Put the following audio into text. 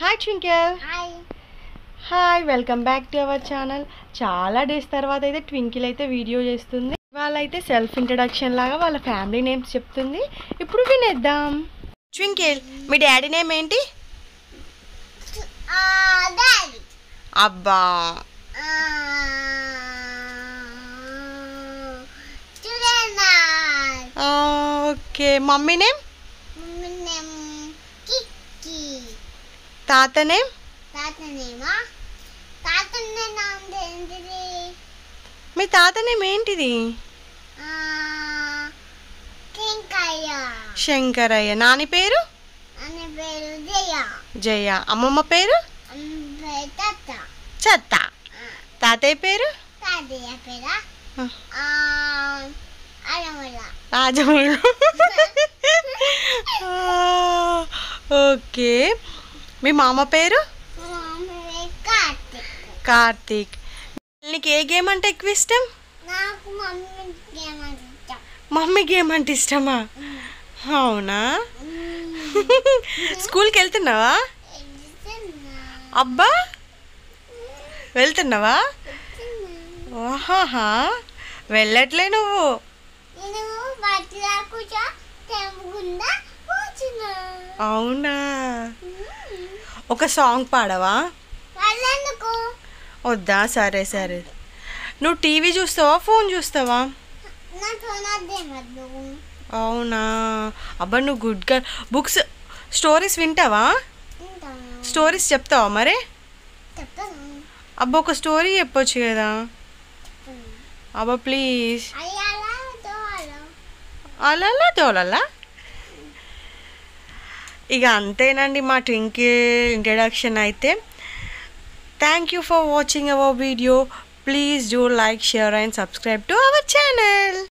Hi twinkle. Hi, welcome back to our channel. చాలా days తర్వాత అయితే ట్వింకిల్ అయితే వీడియో చేస్తుంది. వాళ్ళైతే సెల్ఫ్ ఇంట్రడక్షన్ లాగా వాళ్ళ ఫ్యామిలీ నేమ్స్ చెప్తుంది. ఇప్పుడు వినేద్దాం. ట్వింకిల్, మీ డాడీ నేమ్ ఏంటి? అబ్బా, ఓకే. Mummy name? తాత నేమ్? మీ తాత నేమ్ ఏంటిది? శంకరయ్య. నాని పేరు? జయ. అమ్మమ్మ పేరు? చెత్త. తాతయ్య పేరు? రాజమౌళి. ఓకే. మీ మామ పేరు? కార్తీక్. నీకు ఏ గేమ్ అంటే ఎక్కువ ఇష్టం? మమ్మీ గేమ్ అంటే ఇష్టమా? అవునా? స్కూల్కి వెళ్తున్నావా? అబ్బా, వెళ్తున్నావా? ఓహాహా, వెళ్ళట్లే నువ్వు. అవునా? ఒక సాంగ్ పాడవా? వద్దా? సరే సరే. నువ్వు టీవీ చూస్తావా, ఫోన్ చూస్తావా? అవునా? అబ్బా, నువ్వు గుడ్ గర్ల్. బుక్స్, స్టోరీస్ వింటావా? స్టోరీస్ చెప్తావా మరి? అబ్బా, ఒక స్టోరీ చెప్పొచ్చు కదా. అబ్బా ప్లీజ్. అలా తోలలా. ఇక అంతేనండి మా ట్వింకిల్ ఇంట్రడక్షన్ అయితే. Thank you for watching our video. Please do like, share and subscribe to our channel.